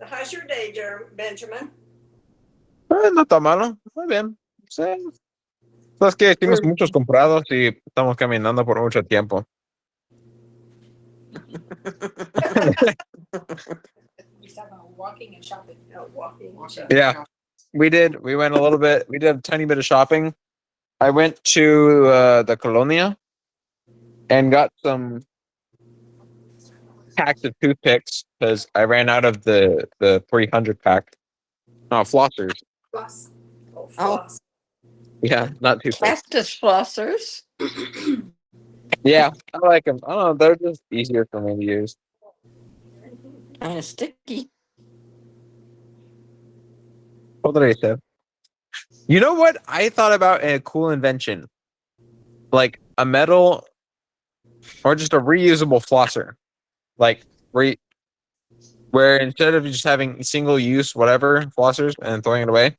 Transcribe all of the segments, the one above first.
How's your day, Benjamin? No está malo, muy bien. Sí. Sabes que hicimos muchos comprados y estamos caminando por mucho tiempo. He's talking about walking and shopping. No, walking and shopping. Yeah, we did. We went a little bit. We did a tiny bit of shopping. I went to the Colonia and got some packs of toothpicks because I ran out of the 300 pack. No, flossers. Floss. Oh, Oh. floss. Yeah, not toothpicks. Cactus flossers. Yeah, I like them. I don't know. They're just easier for me to use. Kind of sticky. What did I say? You know what? I thought about a cool invention, like a metal or just a reusable flosser, like where instead of just having single use whatever flossers and throwing it away,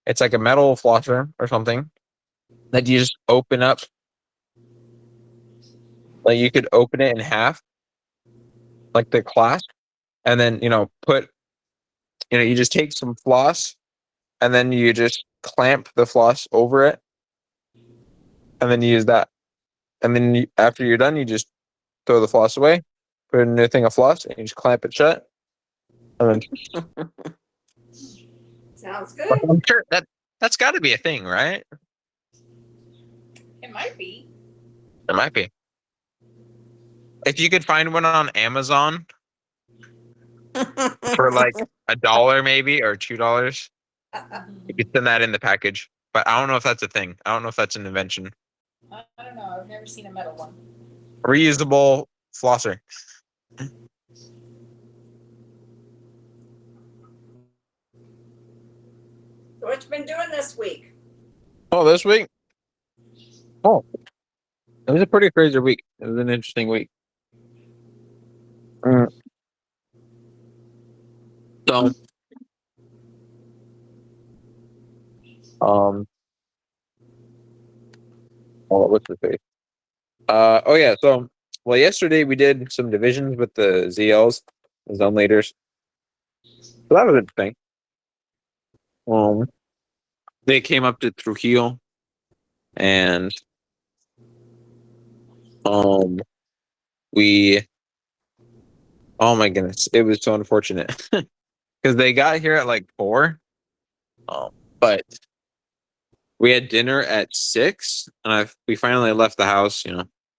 it's like a metal flosser or something that you just open up. Like you could open it in half, like the clasp, and then you just take some floss, and then you just clamp the floss over it, and then you use that. And then after you're done, you just throw the floss away, put in a new thing of floss, and you just clamp it shut. And then Sounds good. I'm sure that's got to be a thing, right? It might be. It might be. If you could find one on Amazon for like $1 maybe or $2, you could send that in the package. But I don't know if that's a thing. I don't know if that's an invention. I don't know. I've never seen a metal one. Reusable flosser. What you been doing this week? Oh, this week? Oh, it was a pretty crazy week. It was an interesting week. So, what's the face? Oh yeah. So, well, yesterday we did some divisions with the ZLs, the zone leaders. So that was interesting. They came up to Trujillo, and we. Oh my goodness, it was so unfortunate because they got here at like 4, but we had dinner at 6, and we finally left the house.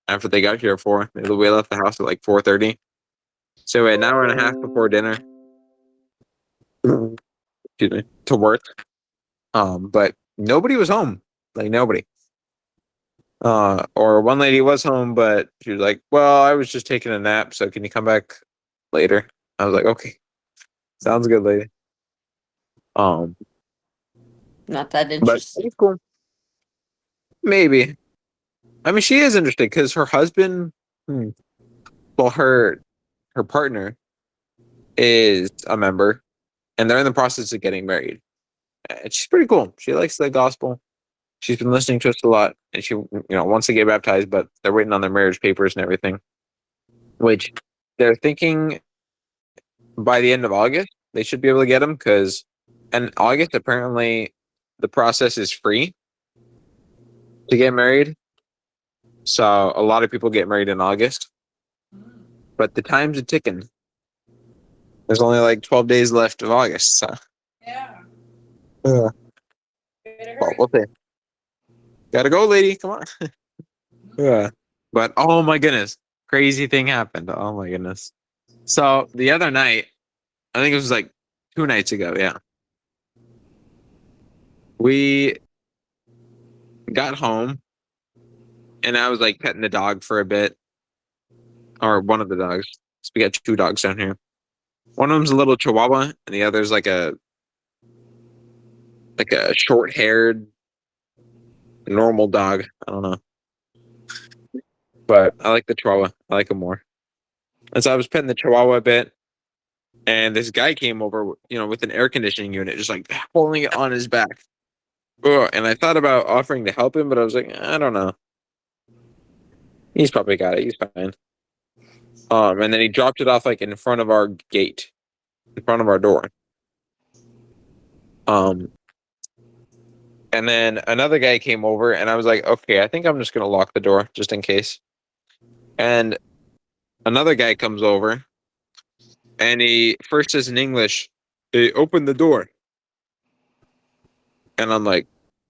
After they got here at 4, we left the house at like 4:30. So we had an hour and a half before dinner. Excuse me, to work. But nobody was home. Like nobody. Or one lady was home, but she was like, "Well, I was just taking a nap, so can you come back later?" I was like, "Okay, sounds good, lady." Not that But interesting. it's cool. Maybe. I mean, she is interesting because her husband, well, her partner is a member, and they're in the process of getting married. And she's pretty cool. She likes the gospel. She's been listening to us a lot, and she, wants to get baptized, but they're waiting on their marriage papers and everything, which they're thinking by the end of August they should be able to get them because in August apparently the process is free to get married. So a lot of people get married in August, but the time's a ticking. There's only like 12 days left of August, so Yeah. well, we'll see. Gotta go, lady. Come on. Yeah. But oh my goodness, crazy thing happened. Oh my goodness. So the other night, I think it was like 2 nights ago. Yeah, we got home, and I was like petting the dog for a bit, or one of the dogs. So we got 2 dogs down here. One of them's a little Chihuahua, and the other's like a short-haired normal dog. I don't know, but I like the Chihuahua. I like him more. And so I was petting the Chihuahua a bit, and this guy came over, with an air conditioning unit, just like holding it on his back. Ugh, and I thought about offering to help him, but I was like, I don't know. He's probably got it. He's fine. And then he dropped it off like in front of our gate. in front of our door. And then another guy came over, and I was like, okay, I think I'm just gonna lock the door just in case. And another guy comes over, and he first says in English, "Hey, open the door." And I'm like,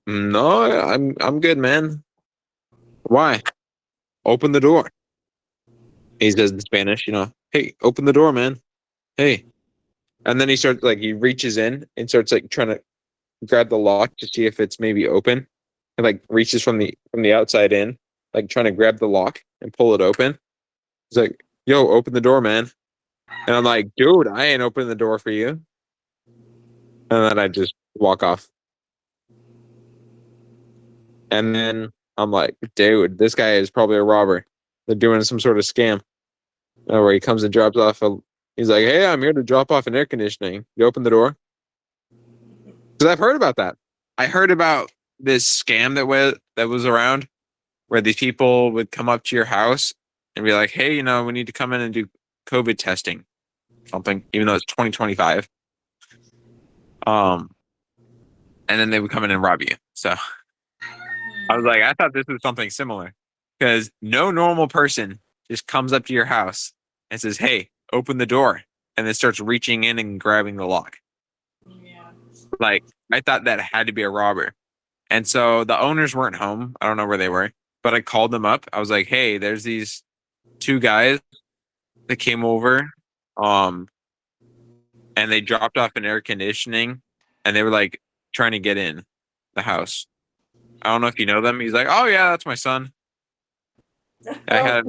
no, I'm good, man. Why? Open the door. He says in Spanish, hey, open the door, man. Hey. And then he reaches in and starts like trying to grab the lock to see if it's maybe open. And like reaches from the outside in, like trying to grab the lock and pull it open. He's like, yo, open the door, man. And I'm like, dude, I ain't opening the door for you. And then I just walk off. And then I'm like, dude, this guy is probably a robber. They're doing some sort of scam. Where he comes and drops off he's like, hey, I'm here to drop off an air conditioning. You open the door? Because I've heard about that. I heard about this scam that was around where these people would come up to your house and be like, hey, we need to come in and do COVID testing. Something, even though it's 2025. And then they would come in and rob you. So I was like, I thought this was something similar. Because no normal person just comes up to your house and says, hey, open the door. And then starts reaching in and grabbing the lock. Yeah. Like, I thought that had to be a robber. And so the owners weren't home. I don't know where they were. But I called them up. I was like, hey, there's these two guys that came over. And they dropped off an air conditioning. And they were like trying to get in the house. I don't know if you know them. He's like, oh, yeah, that's my son. I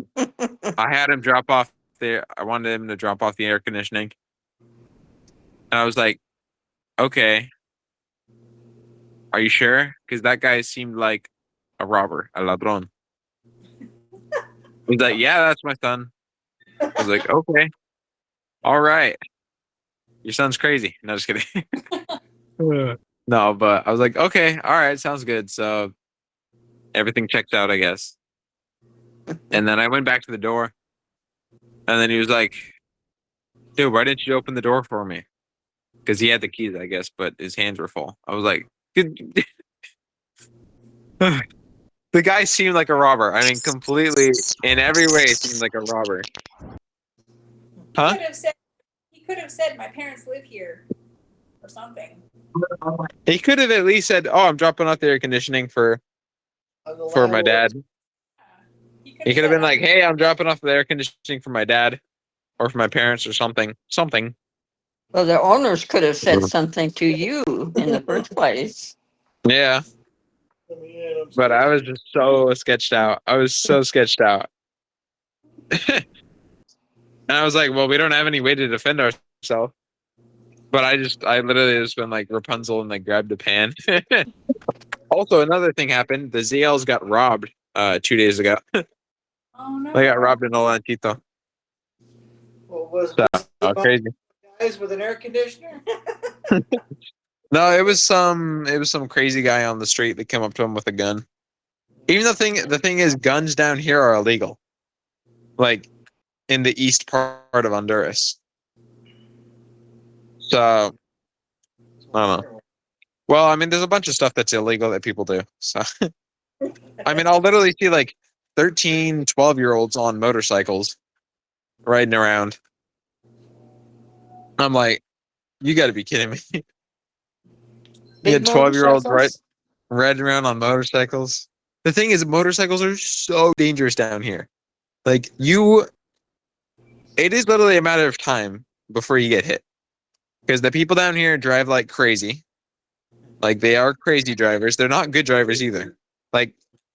had him drop off there. I wanted him to drop off the air conditioning. And I was like, okay. Are you sure? Because that guy seemed like a robber, a ladrón. He's like, yeah, that's my son. I was like, okay. All right. Your son's crazy. No, just kidding. No, but I was like, okay. All right. Sounds good. So everything checked out, I guess. And then I went back to the door. And then he was like, dude, why didn't you open the door for me? Because he had the keys, I guess, but his hands were full. I was like, the guy seemed like a robber. I mean, completely, in every way, seemed like a robber. Huh? He could have said, my parents live here or something. He could have at least said, oh, I'm dropping off the air conditioning for my dad. He could have been like, hey, I'm dropping off the air conditioning for my dad or for my parents or something. Something. Well, the owners could have said something to you in the first place. Yeah. But I was just so sketched out. I was so sketched out. And I was like, well, we don't have any way to defend ourselves. But I literally just been like Rapunzel and like grabbed a pan. Also, another thing happened. The ZLs got robbed 2 days ago. Oh no. They got robbed in Olanchito. What was So, crazy. guys with an air conditioner? No, it was some crazy guy on the street that came up to him with a gun. Even the thing is, guns down here are illegal. Like in the east part of Honduras. So I don't know. Well, I mean, there's a bunch of stuff that's illegal that people do. So I mean, I'll literally see like 13, 12-year-olds on motorcycles riding around. I'm like, you got to be kidding me. You had 12-year-olds riding around on motorcycles. The thing is, motorcycles are so dangerous down here. Like it is literally a matter of time before you get hit. Because the people down here drive like crazy. Like they are crazy drivers. They're not good drivers either. Like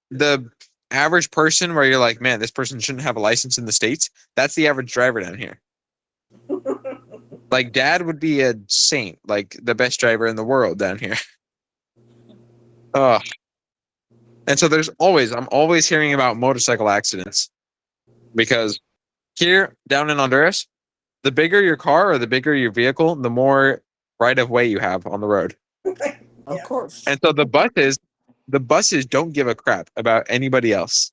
the average person where you're like, man, this person shouldn't have a license in the States. That's the average driver down here. Like dad would be a saint, like the best driver in the world down here. And so I'm always hearing about motorcycle accidents. Because here down in Honduras, the bigger your car or the bigger your vehicle, the more right of way you have on the road. Of course. And so the buses don't give a crap about anybody else.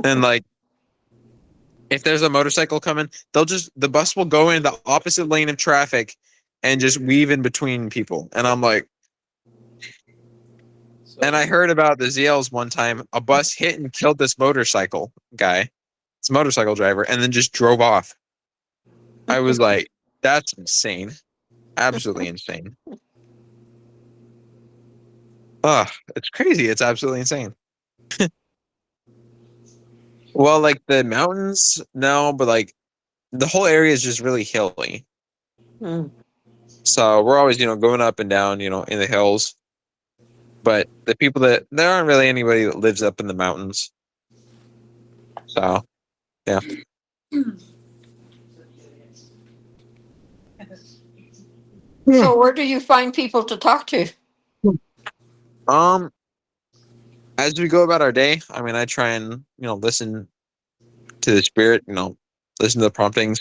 And like if there's a motorcycle coming, the bus will go in the opposite lane of traffic and just weave in between people. And I'm like, So, and I heard about the ZLs one time. A bus hit and killed this motorcycle guy, this motorcycle driver, and then just drove off. I was like, that's insane. Absolutely insane. Ugh, it's crazy. It's absolutely insane. Well, like the mountains, no, but like the whole area is just really hilly. Hmm. So we're always, going up and down, in the hills. But there aren't really anybody that lives up in the mountains. So, yeah. So where do you find people to talk to? Um, as we go about our day, I mean, I try and, listen to the spirit, listen to the promptings,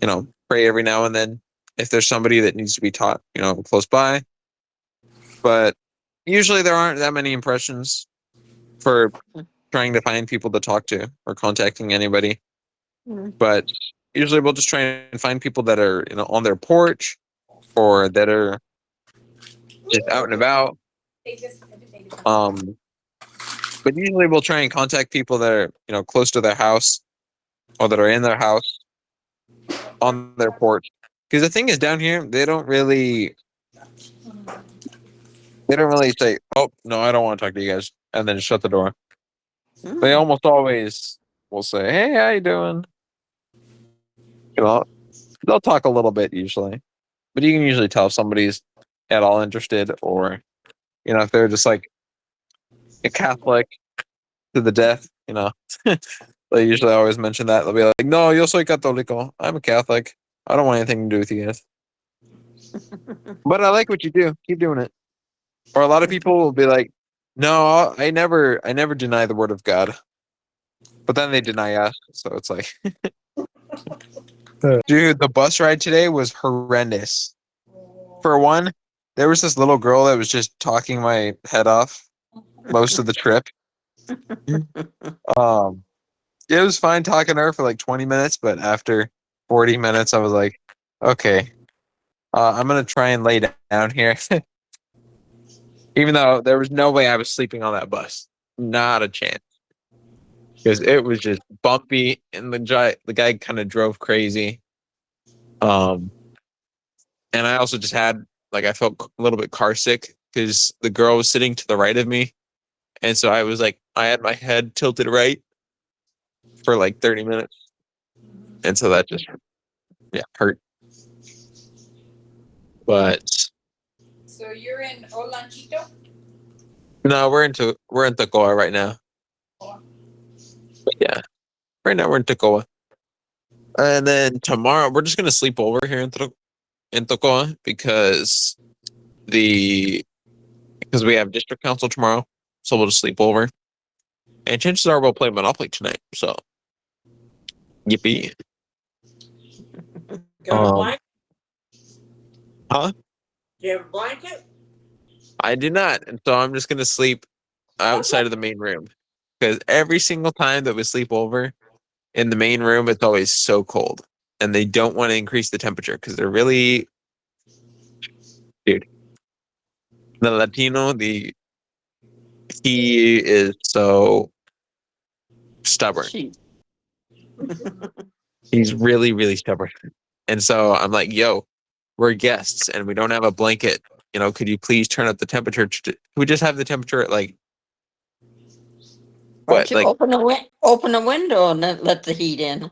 pray every now and then if there's somebody that needs to be taught, close by. But usually there aren't that many impressions for trying to find people to talk to or contacting anybody. Hmm. But usually we'll just try and find people that are, on their porch or that are just out and about. They just they just- But usually we'll try and contact people that are, close to their house or that are in their house on their porch. Because the thing is, down here, they don't really say, "Oh, no, I don't want to talk to you guys," and then shut the door. They Hmm. almost always will say, "Hey, how you doing?" You know, they'll talk a little bit usually, but you can usually tell if somebody's at all interested, or if they're just like a Catholic to the death. They usually always mention that. They'll be like, "No, yo soy católico. I'm a Catholic. I don't want anything to do with you guys, but I like what you do. Keep doing it." Or a lot of people will be like, "No, I never deny the word of God," but then they deny us. So it's like, dude, the bus ride today was horrendous. For one, there was this little girl that was just talking my head off most of the trip. Um, it was fine talking to her for like 20 minutes, but after 40 minutes, I was like, okay, I'm gonna try and lay down here. Even though there was no way I was sleeping on that bus, not a chance, because it was just bumpy and the guy kind of drove crazy. Um, and I also just had like I felt a little bit car sick because the girl was sitting to the right of me, and so I was like I had my head tilted right for like 30 minutes, and so that just hurt. But So you're in Olanchito? no, we're in Toccoa right now. But yeah, right now we're in Toccoa, and then tomorrow we're just gonna sleep over here in Toccoa because we have district council tomorrow, so we'll just sleep over. And chances are we'll play Monopoly tonight. So yippee! got a Um, blanket? huh? Do you have a blanket? I do not, and so I'm just gonna sleep outside of the main room because every single time that we sleep over in the main room, it's always so cold, and they don't want to increase the temperature because they're really, dude. The Latino, he is so stubborn. She. He's really, really stubborn, and so I'm like, yo, we're guests and we don't have a blanket. Could you please turn up the temperature? We just have the temperature at like Why don't what? you Like open a window and then let the heat in?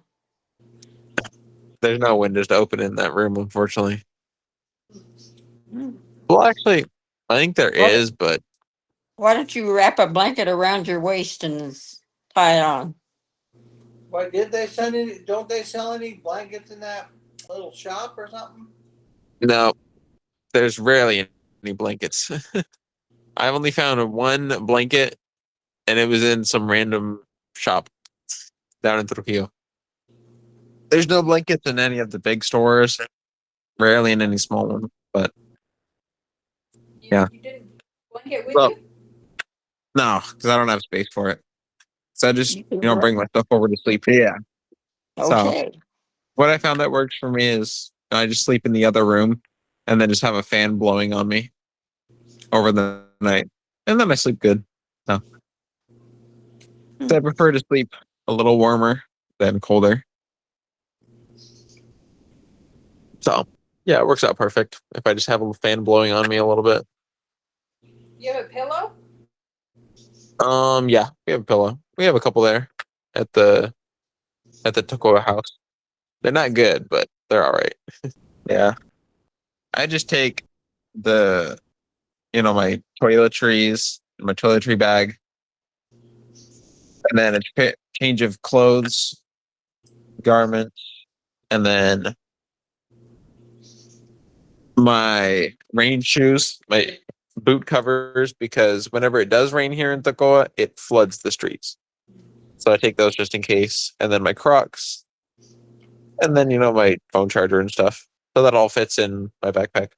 there's no windows to open in that room, unfortunately. Hmm. Well, actually, I think there What? is, but Why don't you wrap a blanket around your waist and tie it on? Why did they send any? Don't they sell any blankets in that little shop or something? no, there's rarely any blankets. I've only found one blanket, and it was in some random shop down in Trujillo. There's no blankets in any of the big stores, rarely in any small one. But yeah, You didn't blanket with well, you? no, because I don't have space for it. So I just You can bring my stuff over to sleep. Yeah, So Okay. what I found that works for me is I just sleep in the other room and then just have a fan blowing on me over the night. And then I sleep good. So I prefer to sleep a little warmer than colder. So yeah, it works out perfect if I just have a fan blowing on me a little bit. You have a pillow? Yeah, we have a pillow. We have a couple there at the Toccoa house. They're not good, but they're all right. Yeah. I just take the my toiletries, my toiletry bag, and then a change of clothes, garments, and then my rain shoes, my boot covers, because whenever it does rain here in Toccoa, it floods the streets. So I take those just in case, and then my Crocs, and then my phone charger and stuff. So that all fits in my backpack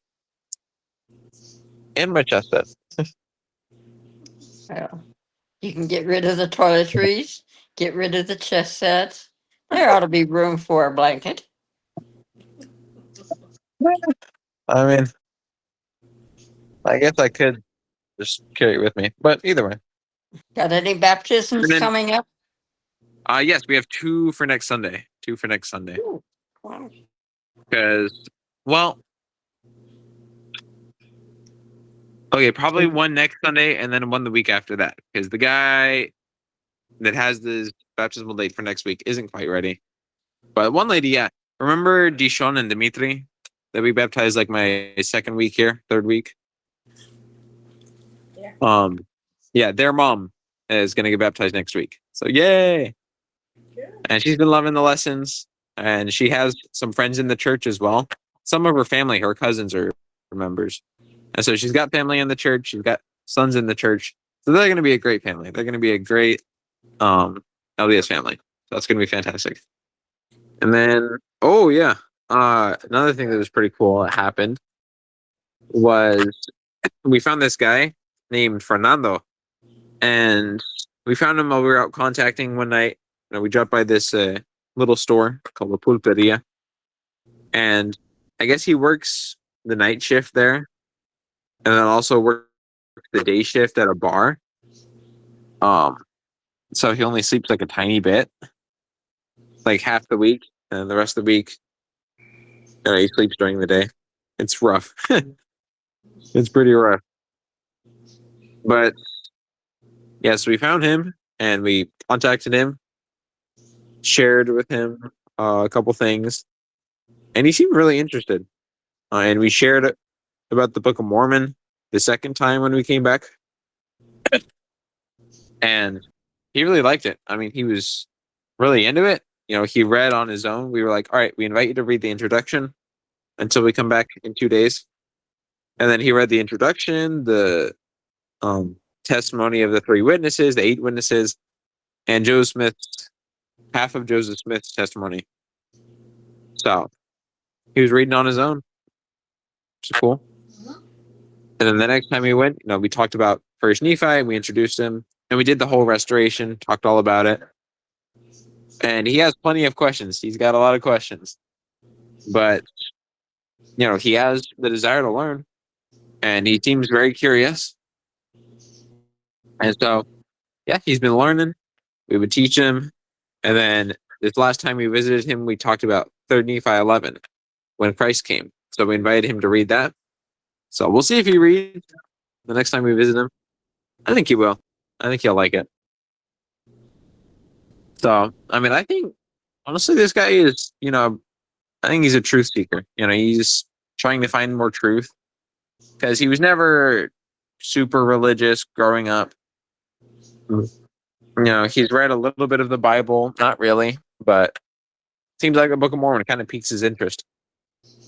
and my chest set. Well, you can get rid of the toiletries, get rid of the chest sets. There ought to be room for a blanket. I mean, I guess I could just carry it with me, but either way. Got any baptisms And then, coming up? yes, we have two for next Sunday. Two for next Sunday. Ooh, wow. Because, well, okay, probably one next Sunday and then one the week after that. Because the guy that has the baptismal date for next week isn't quite ready. But one lady, yeah. Remember Dishon and Dimitri that we baptized like my second week here, third week? Yeah. Yeah, their mom is gonna get baptized next week. So yay! Good. And she's been loving the lessons, and she has some friends in the church as well. Some of her family, her cousins, are members, and so she's got family in the church. She's got sons in the church, so they're gonna be a great family. They're gonna be a great LDS family. So that's gonna be fantastic. And then, oh yeah, another thing that was pretty cool that happened was we found this guy named Fernando, and we found him while we were out contacting one night. We dropped by this little store called La Pulperia, and I guess he works the night shift there, and then also works the day shift at a bar. So he only sleeps like a tiny bit, like half the week, and the rest of the week, he sleeps during the day. It's rough. It's pretty rough. But yeah, so we found him and we contacted him, shared with him a couple things, and he seemed really interested. And we shared about the Book of Mormon the second time when we came back, and he really liked it. I mean, he was really into it. He read on his own. We were like, all right, we invite you to read the introduction until we come back in 2 days. And then he read the introduction, the testimony of the 3 witnesses, the 8 witnesses, and half of Joseph Smith's testimony. So he was reading on his own, which is cool. And then the next time we went, we talked about First Nephi, we introduced him, and we did the whole restoration, talked all about it. And he has plenty of questions. He's got a lot of questions. But, he has the desire to learn, and he seems very curious. And so, yeah, he's been learning. We would teach him. And then this last time we visited him, we talked about 3 Nephi 11, when Christ came. So we invited him to read that. So we'll see if he reads the next time we visit him. I think he will. I think he'll like it. So, I mean, I think, honestly, this guy is, I think he's a truth seeker. He's trying to find more truth because he was never super religious growing up. He's read a little bit of the Bible, not really, but seems like the Book of Mormon kind of piques his interest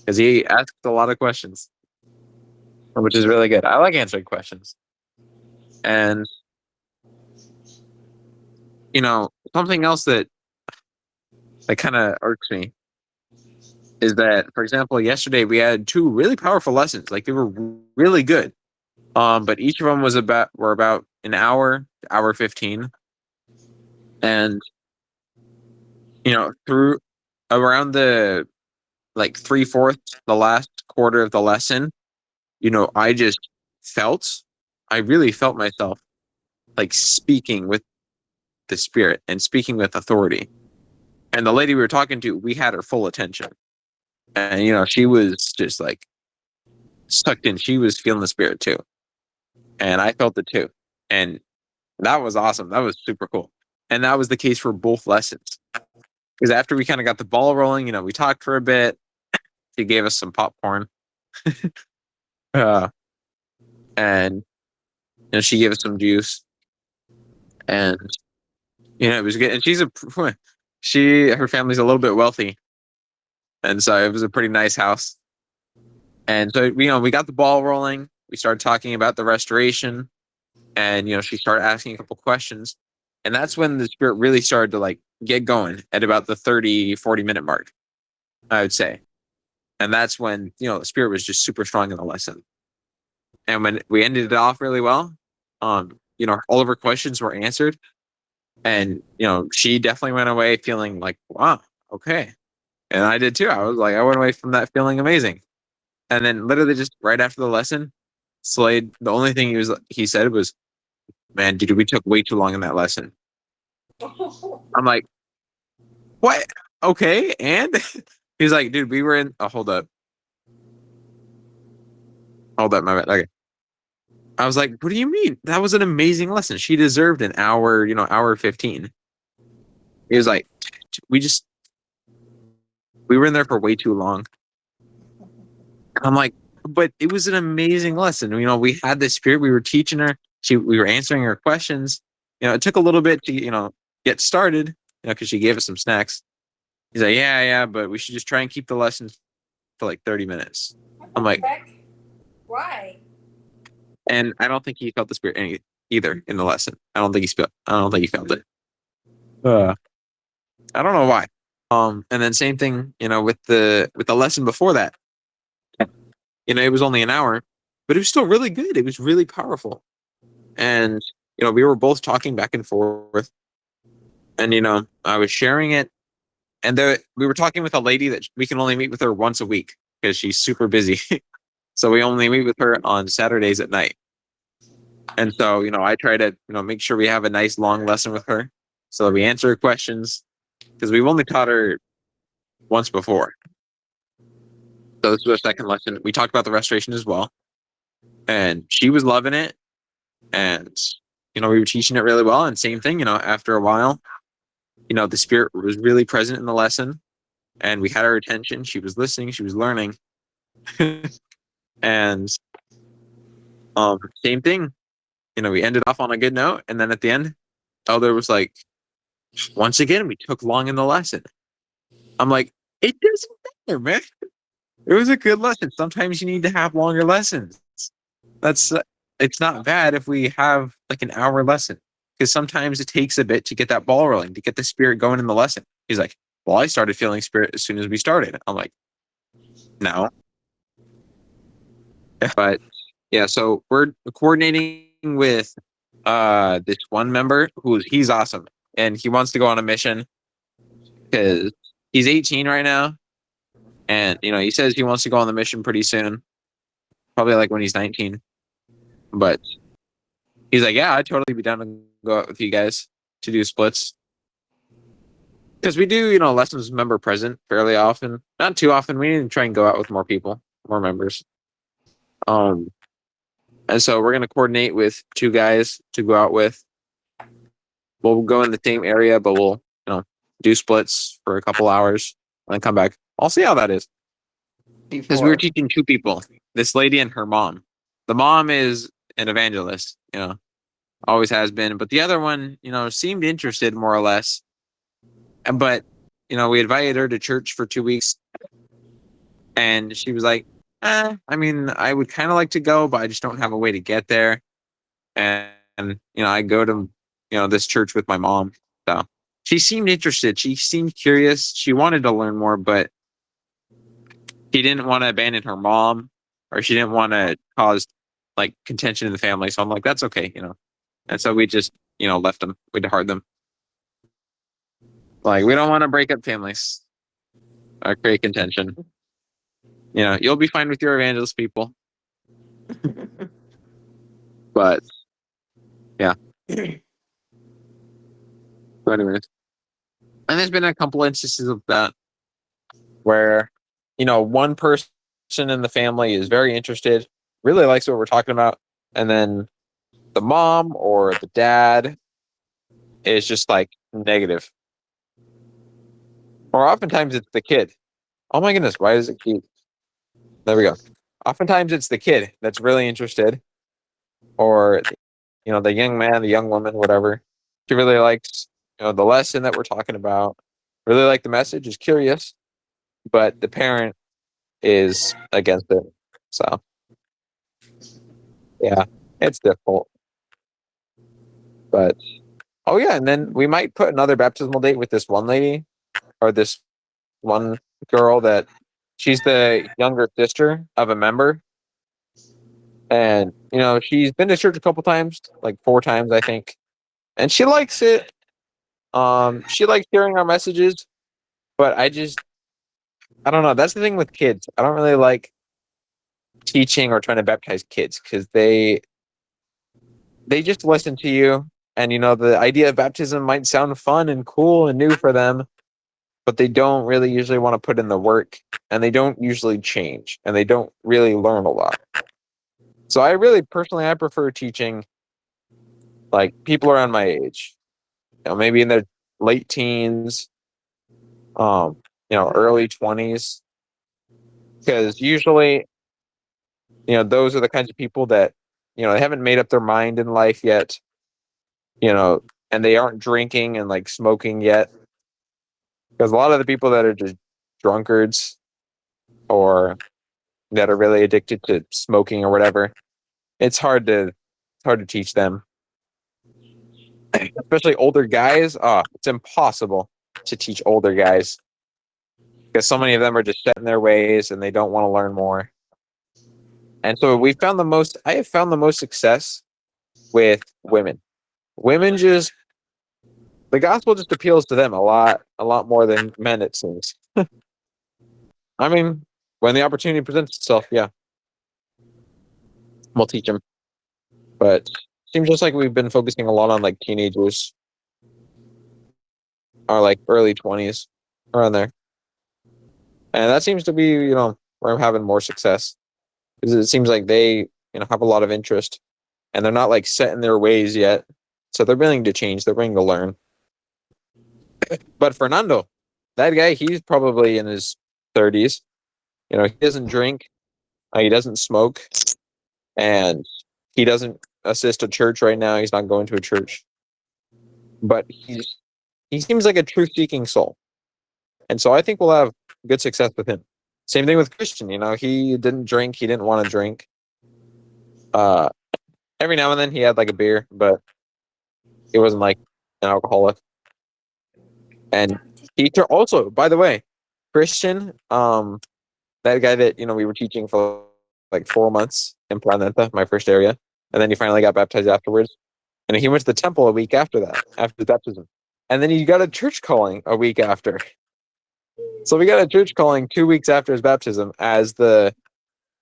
because he asks a lot of questions, which is really good. I like answering questions. And, something else that kind of irks me is that, for example, yesterday we had 2 really powerful lessons. Like, they were really good. But each of them were about an hour, hour 15. And through around the like 3/4, the last quarter of the lesson, I just felt, I really felt myself like speaking with the spirit and speaking with authority. And the lady we were talking to, we had her full attention. And, she was just like sucked in. She was feeling the spirit too. And I felt it too. And that was awesome. That was super cool. And that was the case for both lessons. Because after we kind of got the ball rolling, we talked for a bit. She gave us some popcorn. And she gave us some juice. And it was good. And her family's a little bit wealthy. And so it was a pretty nice house. And so, we got the ball rolling. We started talking about the restoration. And, she started asking a couple questions. And that's when the spirit really started to like get going at about the 30-40 minute mark, I would say. And that's when, the spirit was just super strong in the lesson. And when we ended it off really well, all of her questions were answered. And, she definitely went away feeling like, wow, okay. And I did too. I went away from that feeling amazing. And then literally just right after the lesson, Slade, the only thing he said was, man, dude, we took way too long in that lesson. I'm like, what? Okay. And he's like, dude, we were in, hold up, my bad. Okay. I was like, what do you mean? That was an amazing lesson. She deserved an hour, hour 15. He was like, we were in there for way too long. I'm like, but it was an amazing lesson. We had the spirit, we were teaching her, we were answering her questions. It took a little bit to, get started, because she gave us some snacks. He's like, yeah, but we should just try and keep the lessons for like 30 minutes. I'm like, Heck? Why? and I don't think he felt the spirit either in the lesson. I don't think he felt it. I don't know why. And then same thing, with the lesson before that. It was only an hour, but it was still really good. It was really powerful. And, we were both talking back and forth. And, I was sharing it. And we were talking with a lady that we can only meet with her once a week because she's super busy. So we only meet with her on Saturdays at night. And so, I try to, make sure we have a nice long lesson with her so that we answer her questions because we've only taught her once before. So this was our second lesson. We talked about the restoration as well. And she was loving it. And, we were teaching it really well. And same thing, after a while, the spirit was really present in the lesson. And we had her attention. She was listening. She was learning. And same thing. We ended off on a good note. And then at the end, Elder was like, once again, we took long in the lesson. I'm like, it doesn't matter, man. It was a good lesson. Sometimes you need to have longer lessons. It's not bad if we have like an hour lesson because sometimes it takes a bit to get that ball rolling, to get the spirit going in the lesson. He's like, well, I started feeling spirit as soon as we started. I'm like, no. But yeah, so we're coordinating with this one member he's awesome and he wants to go on a mission because he's 18 right now. And, he says he wants to go on the mission pretty soon. Probably like when he's 19. But he's like, yeah, I'd totally be down to go out with you guys to do splits. Because we do, lessons member present fairly often. Not too often. We need to try and go out with more people, more members. And so we're going to coordinate with 2 guys to go out with. We'll go in the same area, but we'll, do splits for a couple hours and then come back. I'll see how that is. Because we were teaching 2 people, this lady and her mom. The mom is an evangelist, always has been. But the other one, seemed interested more or less. But, we invited her to church for 2 weeks. And she was like, I mean, I would kind of like to go, but I just don't have a way to get there. And I go to, this church with my mom. So she seemed interested. She seemed curious. She wanted to learn more, but she didn't want to abandon her mom or she didn't want to cause like contention in the family. So I'm like, that's okay, And so we just, left them. We departed them. Like, we don't want to break up families or create contention. You know, you'll be fine with your evangelist people, but yeah. So anyways, and there's been a couple instances of that where, you know, one person in the family is very interested, really likes what we're talking about, and then the mom or the dad is just like negative. Or oftentimes it's the kid. Oh my goodness, why is it keep? There we go. Oftentimes it's the kid that's really interested, or you know, the young man, the young woman, whatever. She really likes, you know, the lesson that we're talking about. Really like the message, is curious, but the parent is against it. So yeah, it's difficult. But oh yeah, and then we might put another baptismal date with this one lady or this one girl that she's the younger sister of a member. And you know, she's been to church a couple times, like 4 times, I think. And she likes it. She likes hearing our messages, but I don't know. That's the thing with kids. I don't really like teaching or trying to baptize kids because they just listen to you, and you know, the idea of baptism might sound fun and cool and new for them, but they don't really usually want to put in the work, and they don't usually change, and they don't really learn a lot. So I really personally I prefer teaching like people around my age, you know, maybe in their late teens, um, you know, early 20s, because usually, you know, those are the kinds of people that, you know, they haven't made up their mind in life yet, you know, and they aren't drinking and like smoking yet. Because a lot of the people that are just drunkards or that are really addicted to smoking or whatever, it's hard to teach them. Especially older guys. It's impossible to teach older guys because so many of them are just set in their ways and they don't want to learn more. And so I have found the most success with women. Women just the gospel just appeals to them a lot more than men, it seems. I mean, when the opportunity presents itself, yeah, we'll teach them. But seems just like we've been focusing a lot on like teenagers or like early 20s around there. And that seems to be, you know, where I'm having more success because it seems like they, you know, have a lot of interest and they're not like set in their ways yet. So they're willing to change, they're willing to learn. But Fernando, that guy, he's probably in his 30s. You know, he doesn't drink, he doesn't smoke, and he doesn't assist a church right now. He's not going to a church. But he seems like a truth seeking soul. And so I think we'll have good success with him. Same thing with Christian, you know, he didn't drink, he didn't want to drink. Uh every now and then he had like a beer, but he wasn't like an alcoholic. And also, by the way, Christian, that guy that, you know, we were teaching for like 4 months in Planeta, my first area, and then he finally got baptized afterwards. And he went to the temple a week after that, after his baptism. And then he got a church calling a week after. So we got a church calling 2 weeks after his baptism as the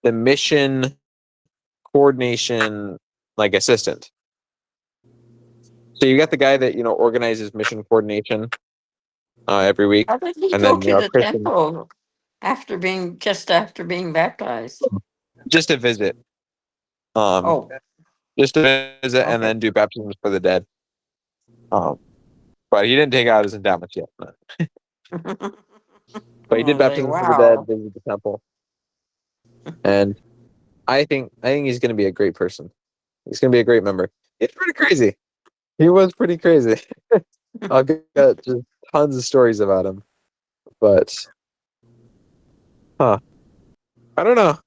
mission coordination like assistant. So you got the guy that, you know, organizes mission coordination every week, How did he and go then, you to know, the Christian temple just after being baptized? just to visit, um, Oh, just to visit and okay. then do baptisms for the dead. Um, but he didn't take out his endowments yet. But he did Holy baptisms for the dead, wow. visited the temple, and I think he's going to be a great person. He's going to be a great member. It's pretty crazy. He was pretty crazy. I've got just tons of stories about him, but I don't know.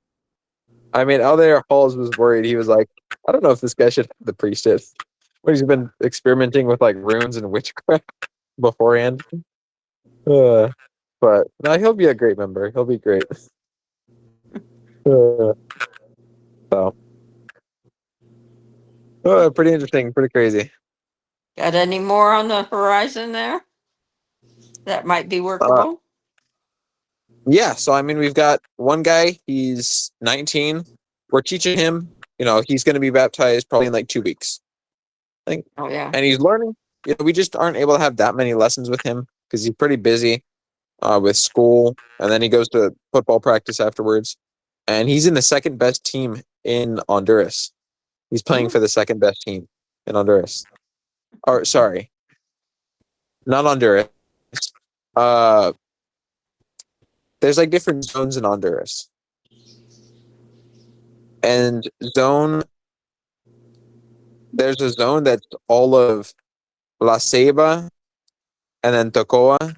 I mean, Elder Halls was worried. He was like, I don't know if this guy should have the priesthood. But he's been experimenting with like runes and witchcraft beforehand. Uh, but no, he'll be a great member. He'll be great. So, pretty interesting, pretty crazy. Got any more on the horizon there? That might be workable. Yeah, so I mean, we've got one guy, he's 19. We're teaching him, he's going to be baptized probably in like 2 weeks. I think. Oh yeah. And he's learning. We just aren't able to have that many lessons with him because he's pretty busy with school. And then he goes to football practice afterwards. And he's in the second best team in Honduras. He's playing for the second best team in Honduras. Or, sorry, not Honduras. There's like different zones in Honduras. And there's a zone that's all of La Ceiba, and then Tocoa,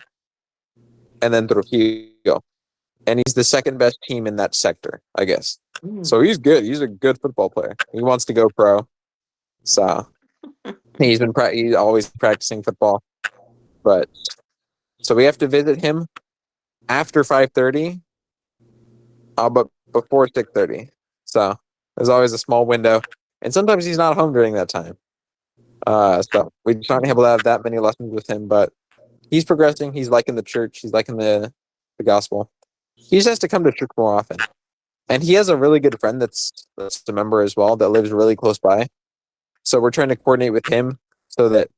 and then Trujillo. And he's the second best team in that sector, I guess. So he's good. He's a good football player. He wants to go pro. So he's always practicing football. But so we have to visit him after 5:30, but before 6:30. So there's always a small window. And sometimes he's not home during that time. So we just aren't able to have that many lessons with him, but he's progressing. He's liking the church. He's liking the gospel. He just has to come to church more often. And he has a really good friend that's a member as well that lives really close by. So we're trying to coordinate with him so that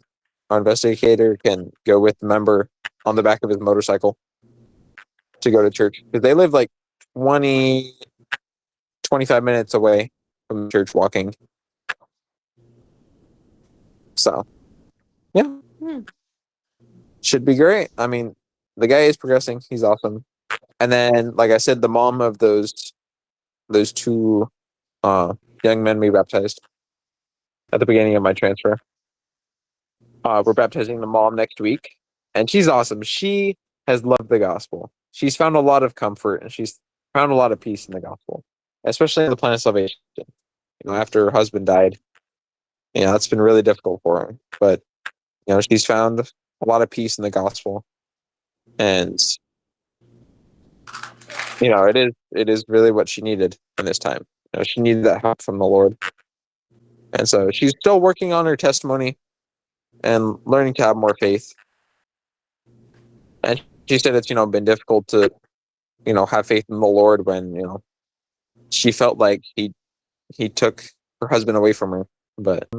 our investigator can go with the member on the back of his motorcycle to go to church. Because they live like 25 minutes away from the church walking. So, yeah. Should be great. I mean, the guy is progressing. He's awesome. And then, like I said, the mom of those two young men we baptized at the beginning of my transfer. We're baptizing the mom next week, and she's awesome. She has loved the gospel. She's found a lot of comfort, and she's found a lot of peace in the gospel, especially in the plan of salvation. After her husband died, that's been really difficult for her. But she's found a lot of peace in the gospel, and it is really what she needed in this time. She needed that help from the Lord. And so she's still working on her testimony and learning to have more faith. And she said it's, been difficult to, have faith in the Lord when, she felt like he took her husband away from her. But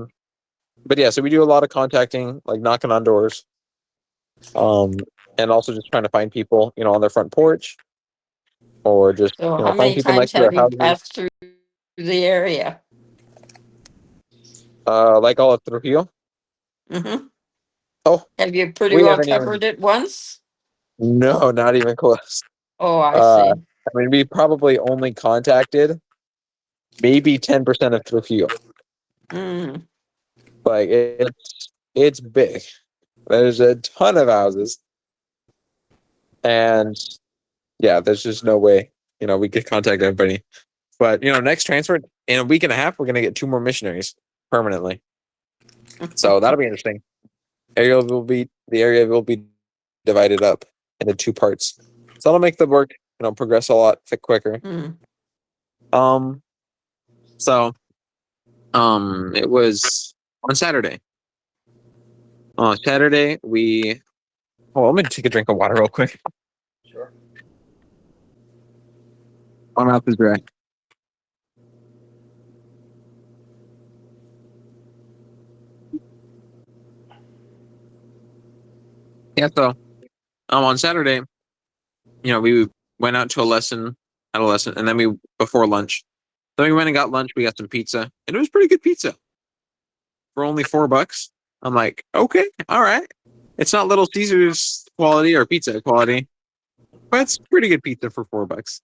yeah, so we do a lot of contacting, like knocking on doors. And also just trying to find people, on their front porch. Or just, So how find many people times next to their have you houses. passed through the area? Like all of Trujillo. Mm-hmm. Oh, Have you pretty we well haven't even- covered it once? No, not even close. Oh, I see. I mean, we probably only contacted maybe 10% of Trujillo. Mm. Like it's big. There's a ton of houses, and yeah, there's just no way we could contact everybody. But next transfer in a week and a half, we're gonna get 2 more missionaries permanently. So that'll be interesting. The area will be divided up into 2 parts. So that'll make the work progress a lot quicker. So it was on Saturday. On Saturday let me take a drink of water real quick. Sure. My mouth is dry. Yeah, so on Saturday, we went out to had a lesson, and then before lunch. Then we went and got lunch. We got some pizza, and it was pretty good pizza for only $4. I'm like, okay, all right. It's not Little Caesars quality or pizza quality, but it's pretty good pizza for $4.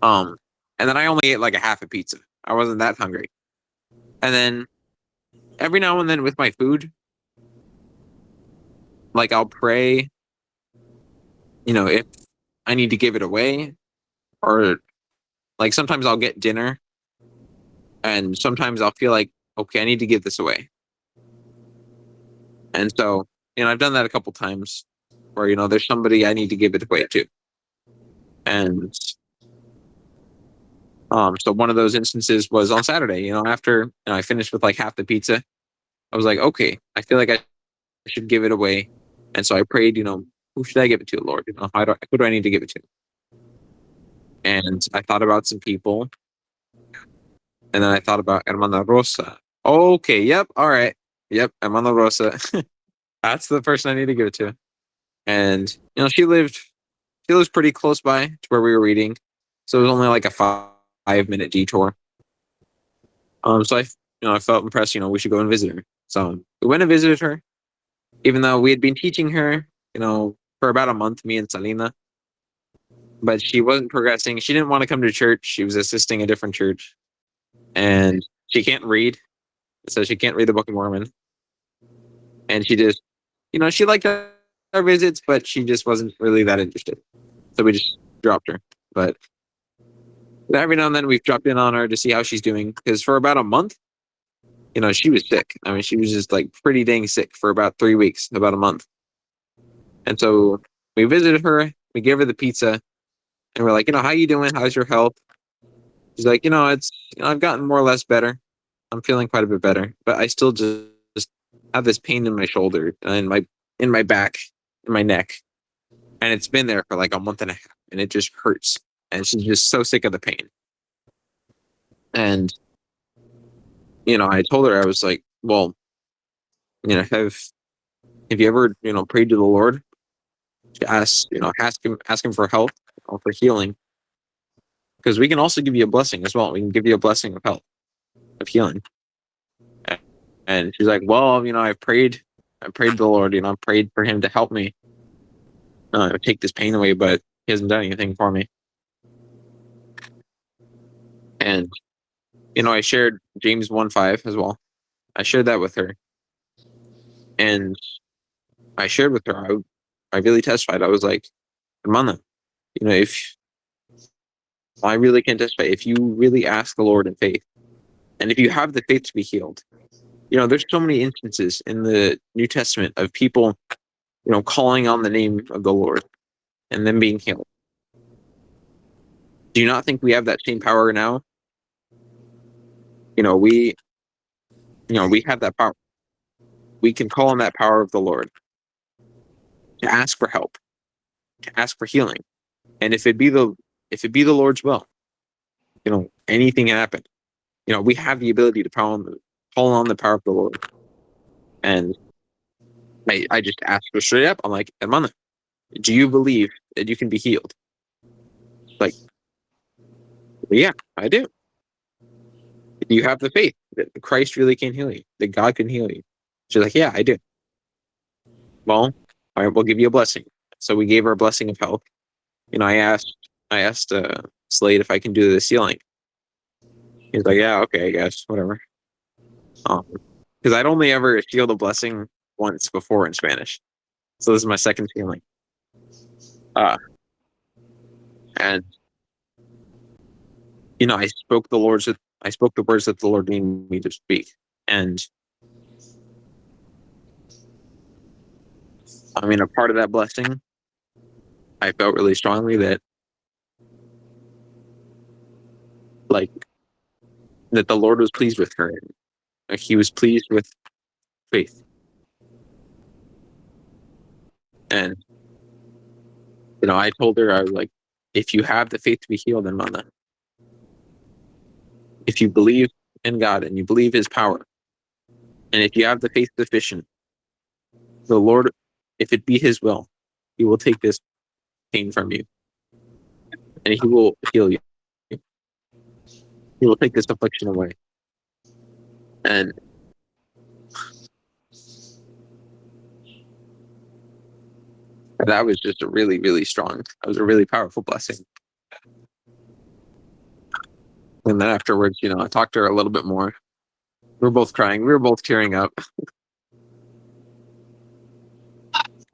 And then I only ate like a half a pizza. I wasn't that hungry. And then every now and then with my food, like I'll pray, if I need to give it away, or like sometimes I'll get dinner, and sometimes I'll feel like, okay, I need to give this away. And so, I've done that a couple times where, there's somebody I need to give it away to. And so one of those instances was on Saturday, after I finished with like half the pizza, I was like, okay, I feel like I should give it away. And so I prayed, who should I give it to, Lord? You know, who do I need to give it to? And I thought about some people, and then I thought about Hermana Rosa. Okay, yep, all right, yep, Hermana Rosa. That's the person I need to give it to. And you know, she lives pretty close by to where we were reading, so it was only like a 5 minute detour. So I felt impressed. You know, we should go and visit her. So we went and visited her, even though we had been teaching her, you know, for about a month, me and Salina, but she wasn't progressing. She didn't want to come to church. She was assisting a different church, and she can't read, so she can't read the Book of Mormon. And she just, you know, she liked our visits, but she just wasn't really that interested. So we just dropped her. But every now and then we've dropped in on her to see how she's doing. Because for about a month, you know, she was sick. I mean, she was just like pretty dang sick for about 3 weeks, about a month. And so we visited her, we gave her the pizza, and we're like, you know, how you doing? How's your health? She's like, you know, I've gotten more or less better. I'm feeling quite a bit better, but I still just have this pain in my shoulder and in my back, in my neck. And it's been there for like a month and a half, and it just hurts. And she's just so sick of the pain. And you know, I told her, I was like, well, you know, have you ever, you know, prayed to the Lord to ask him for help or for healing? Because we can also give you a blessing as well. We can give you a blessing of health, of healing. And she's like, well, you know, I prayed to the Lord, you know, I prayed for him to help me take this pain away, but he hasn't done anything for me. And you know, I shared James 1:5 as well. I shared that with her, and I shared with her. I really testified. I was like, Hermana, you know, if I really can testify, if you really ask the Lord in faith, and if you have the faith to be healed, you know, there's so many instances in the New Testament of people, you know, calling on the name of the Lord and then being healed. Do you not think we have that same power now? You know, we have that power. We can call on that power of the Lord to ask for help, to ask for healing. And if it be the Lord's will, you know, anything can happen. You know, we have the ability to call on the power of the Lord. And I just asked her straight up. I'm like, Hermana, do you believe that you can be healed? Like, well, yeah, I do. Do you have the faith that Christ really can heal you? That God can heal you? She's like, yeah, I do. Well, all right, we'll give you a blessing. So we gave her a blessing of health. You know, I asked Slade if I can do the sealing. He's like, yeah, okay, I guess, whatever. Because I'd only ever sealed a blessing once before in Spanish, so this is my second sealing. And you know, I spoke the words that the Lord needed me to speak, and I mean, a part of that blessing, I felt really strongly that, like, that the Lord was pleased with her. Like, he was pleased with faith. And, you know, I told her, I was like, if you have the faith to be healed, Hermana, if you believe in God and you believe his power, and if you have the faith sufficient, the Lord, if it be his will, he will take this pain from you and he will heal you. He will take this affliction away. And that was just a really, really strong, that was a really powerful blessing. And then afterwards, you know, I talked to her a little bit more. We were both crying. We were both tearing up.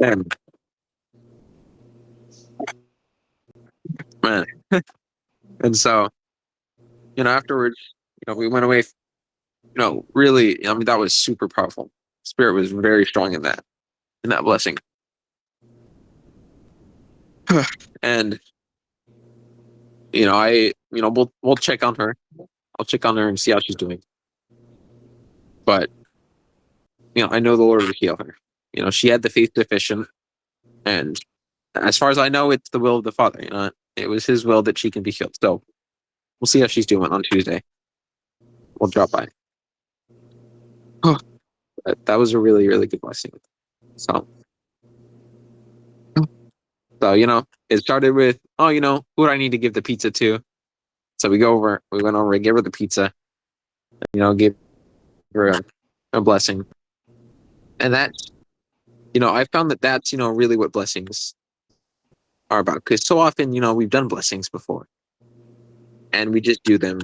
And man, and so, you know, afterwards, you know, we went away. You know, really, I mean, that was super powerful. Spirit was very strong in that blessing. And you know, we'll check on her. I'll check on her and see how she's doing. But you know, I know the Lord will heal her. You know, she had the faith sufficient. And as far as I know, it's the will of the Father. You know, it was His will that she can be healed. So we'll see how she's doing on Tuesday. We'll drop by. Oh, that was a really, really good blessing. So, it started with, who do I need to give the pizza to? So we went over and gave her the pizza. Gave her a blessing. And that's, I found that that's, really what blessings are about. Because so often, we've done blessings before. And we just do them.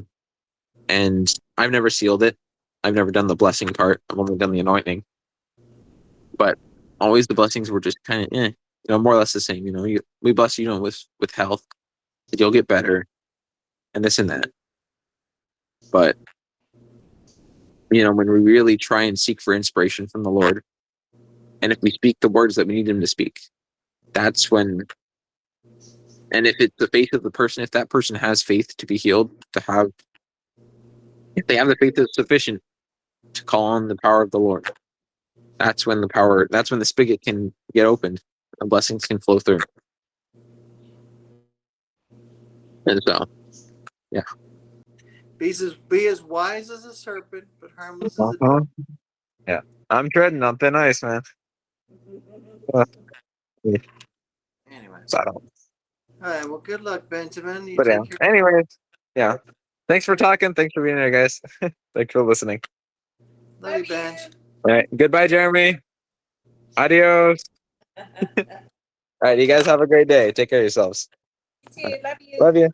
And I've never sealed it. I've never done the blessing part. I've only done the anointing. But always the blessings were just kind of, more or less the same. We bless you, with health, that you'll get better, and this and that. But when we really try and seek for inspiration from the Lord, and if we speak the words that we need Him to speak, that's when. And if it's the faith of the person, if that person has faith to be healed, if they have the faith that's sufficient to call on the power of the Lord, that's when the spigot can get opened and blessings can flow through. And so, yeah. Be as wise as a serpent, but harmless as a dove. Yeah. I'm treading on thin ice, man. Anyway. So I don't. All right. Well, good luck, Benjamin. You But yeah. take care. Anyways, yeah. Thanks for talking. Thanks for being here, guys. Thanks for listening. Love you, Benj. All right. Goodbye, Jeremy. Adios. All right. You guys have a great day. Take care of yourselves. You too. Love you. Love you.